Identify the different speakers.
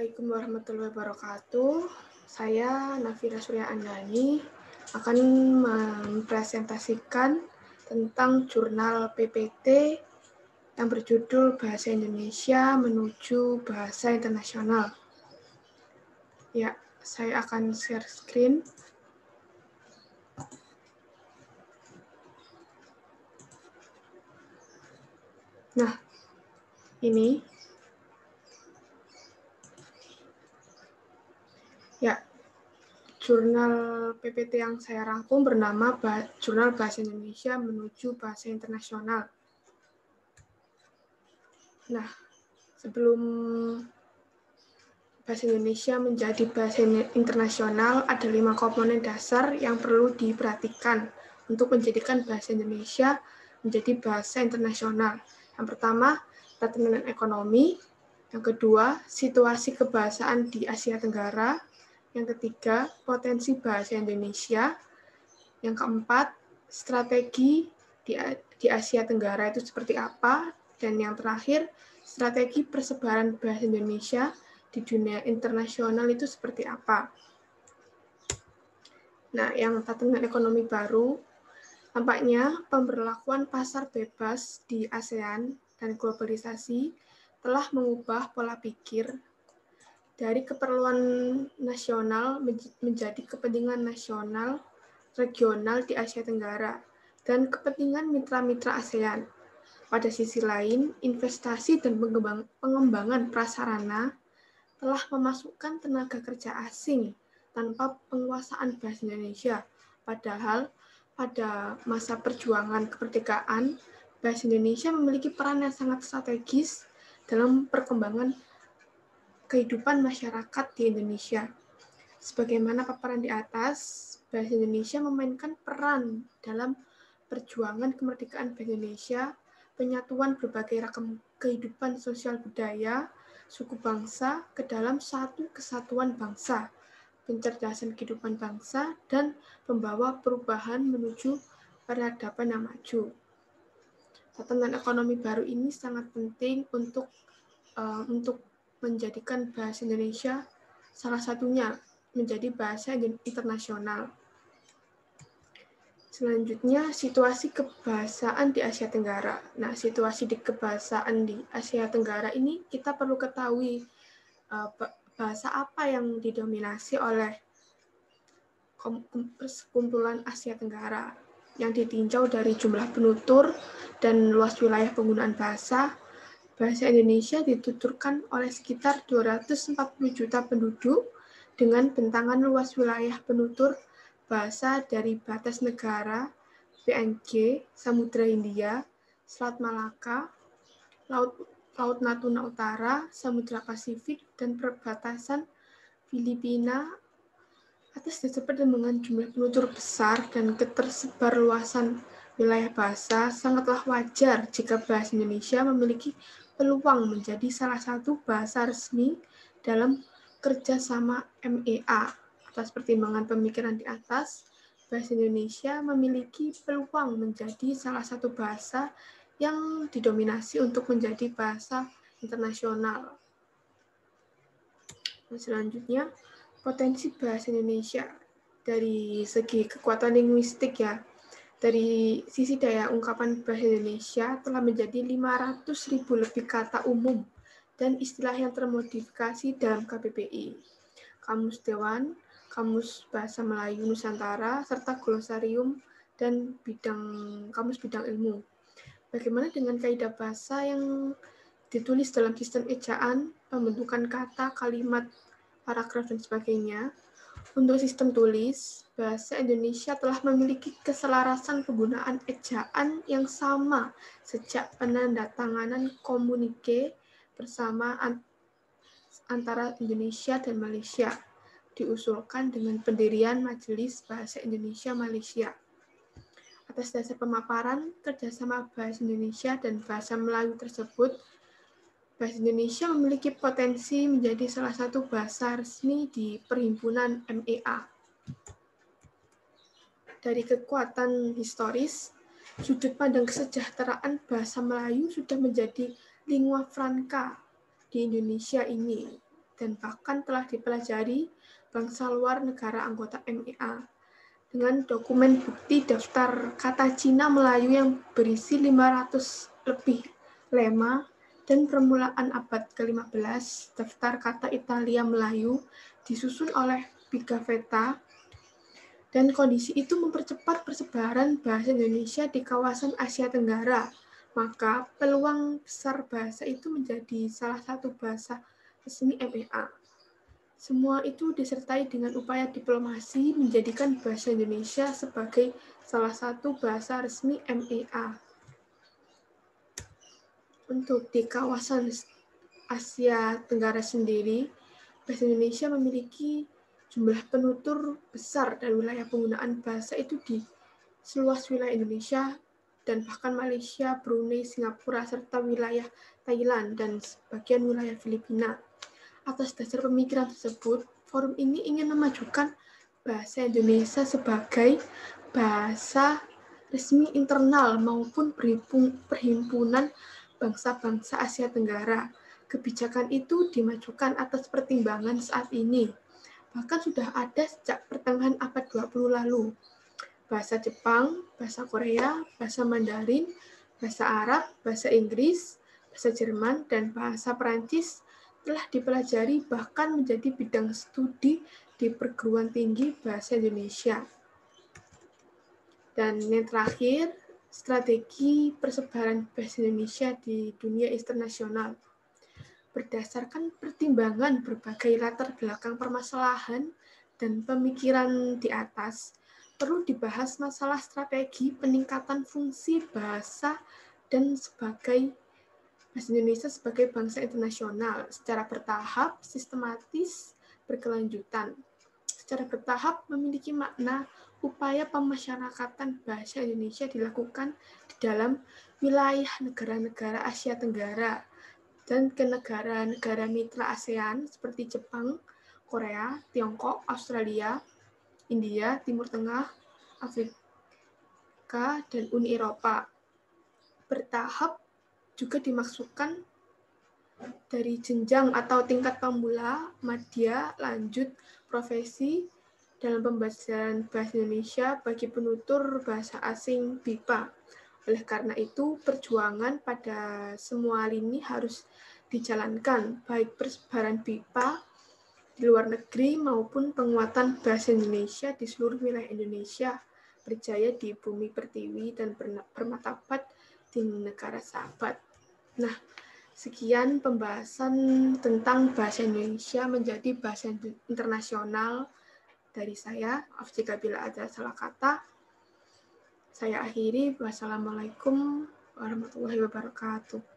Speaker 1: Assalamualaikum warahmatullahi wabarakatuh. Saya Nafira Surya Andani akan mempresentasikan tentang jurnal PPT yang berjudul Bahasa Indonesia Menuju Bahasa Internasional. Ya, saya akan share screen. Nah, ini. Ya, jurnal PPT yang saya rangkum bernama Jurnal Bahasa Indonesia Menuju Bahasa Internasional. Nah, sebelum bahasa Indonesia menjadi bahasa internasional, ada 5 komponen dasar yang perlu diperhatikan untuk menjadikan bahasa Indonesia menjadi bahasa internasional. Yang pertama, tatanan ekonomi. Yang kedua, situasi kebahasaan di Asia Tenggara. Yang ketiga, potensi bahasa Indonesia. Yang keempat, strategi di Asia Tenggara itu seperti apa. Dan yang terakhir, strategi persebaran bahasa Indonesia di dunia internasional itu seperti apa. Nah, yang tatanan ekonomi baru, tampaknya pemberlakuan pasar bebas di ASEAN dan globalisasi telah mengubah pola pikir dari keperluan nasional menjadi kepentingan nasional, regional di Asia Tenggara, dan kepentingan mitra-mitra ASEAN. Pada sisi lain, investasi dan pengembangan prasarana telah memasukkan tenaga kerja asing tanpa penguasaan bahasa Indonesia. Padahal pada masa perjuangan kemerdekaan, bahasa Indonesia memiliki peran yang sangat strategis dalam perkembangan kehidupan masyarakat di Indonesia. Sebagaimana paparan di atas, bahasa Indonesia memainkan peran dalam perjuangan kemerdekaan bahasa Indonesia, penyatuan berbagai ragam kehidupan sosial budaya, suku bangsa ke dalam satu kesatuan bangsa, pencerdasan kehidupan bangsa, dan membawa perubahan menuju peradaban yang maju. Tatanan ekonomi baru ini sangat penting untuk menjadikan bahasa Indonesia salah satunya menjadi bahasa internasional. Selanjutnya, situasi kebahasaan di Asia Tenggara. Nah, situasi di kebahasaan di Asia Tenggara ini kita perlu ketahui bahasa apa yang didominasi oleh kumpulan Asia Tenggara yang ditinjau dari jumlah penutur dan luas wilayah penggunaan bahasa. Bahasa Indonesia dituturkan oleh sekitar 240 juta penduduk dengan bentangan luas wilayah penutur bahasa dari batas negara, PNJ, Samudra Hindia, Selat Malaka, Laut Natuna Utara, Samudra Pasifik, dan perbatasan Filipina. Atas dasar pertimbangan jumlah penutur besar dan ketersebarluasan wilayah bahasa, sangatlah wajar jika bahasa Indonesia memiliki peluang menjadi salah satu bahasa resmi dalam kerjasama MEA. Atas pertimbangan pemikiran di atas, bahasa Indonesia memiliki peluang menjadi salah satu bahasa yang didominasi untuk menjadi bahasa internasional. Selanjutnya, potensi bahasa Indonesia dari segi kekuatan linguistik ya. Dari sisi daya ungkapan bahasa Indonesia telah menjadi 500.000 lebih kata umum dan istilah yang termodifikasi dalam KBBI, Kamus Dewan, Kamus Bahasa Melayu Nusantara, serta glosarium dan kamus bidang ilmu. Bagaimana dengan kaidah bahasa yang ditulis dalam sistem ejaan, pembentukan kata, kalimat, paragraf, dan sebagainya? Untuk sistem tulis, bahasa Indonesia telah memiliki keselarasan penggunaan ejaan yang sama sejak penandatanganan komunike bersama antara Indonesia dan Malaysia, diusulkan dengan pendirian Majelis Bahasa Indonesia Malaysia. Atas dasar pemaparan kerjasama bahasa Indonesia dan bahasa Melayu tersebut, bahasa Indonesia memiliki potensi menjadi salah satu bahasa resmi di Perhimpunan MEA. Dari kekuatan historis, sudut pandang kesejahteraan bahasa Melayu sudah menjadi lingua franca di Indonesia ini dan bahkan telah dipelajari bangsa luar negara anggota MEA. Dengan dokumen bukti daftar kata Cina Melayu yang berisi 500 lebih lema dan permulaan abad ke-15, daftar kata Italia Melayu disusun oleh Pigafetta, dan kondisi itu mempercepat persebaran bahasa Indonesia di kawasan Asia Tenggara. Maka peluang besar bahasa itu menjadi salah satu bahasa resmi MEA. Semua itu disertai dengan upaya diplomasi menjadikan bahasa Indonesia sebagai salah satu bahasa resmi MEA. Untuk di kawasan Asia Tenggara sendiri, bahasa Indonesia memiliki jumlah penutur besar dan wilayah penggunaan bahasa itu di seluas wilayah Indonesia dan bahkan Malaysia, Brunei, Singapura, serta wilayah Thailand dan sebagian wilayah Filipina. Atas dasar pemikiran tersebut, forum ini ingin memajukan bahasa Indonesia sebagai bahasa resmi internal maupun perhimpunan bangsa-bangsa Asia Tenggara. Kebijakan itu dimajukan atas pertimbangan saat ini. Bahkan sudah ada sejak pertengahan abad 20 lalu. Bahasa Jepang, bahasa Korea, bahasa Mandarin, bahasa Arab, bahasa Inggris, bahasa Jerman, dan bahasa Perancis telah dipelajari bahkan menjadi bidang studi di perguruan tinggi bahasa Indonesia. Dan yang terakhir, strategi persebaran bahasa Indonesia di dunia internasional. Berdasarkan pertimbangan berbagai latar belakang permasalahan dan pemikiran di atas, perlu dibahas masalah strategi peningkatan fungsi bahasa dan sebagai bahasa Indonesia sebagai bangsa internasional secara bertahap, sistematis, berkelanjutan. Secara bertahap memiliki makna upaya pemasyarakatan bahasa Indonesia dilakukan di dalam wilayah negara-negara Asia Tenggara dan ke negara-negara mitra ASEAN seperti Jepang, Korea, Tiongkok, Australia, India, Timur Tengah, Afrika, dan Uni Eropa. Bertahap juga dimaksudkan dari jenjang atau tingkat pemula, madya, lanjut, profesi dalam pembelajaran bahasa Indonesia bagi penutur bahasa asing BIPA. Oleh karena itu, perjuangan pada semua lini harus dijalankan, baik persebaran BIPA di luar negeri maupun penguatan bahasa Indonesia di seluruh wilayah Indonesia, berjaya di bumi pertiwi dan bermartabat di negara sahabat. Nah, sekian pembahasan tentang bahasa Indonesia menjadi bahasa internasional dari saya. Maaf jika bila ada salah kata. Saya akhiri. Wassalamualaikum warahmatullahi wabarakatuh.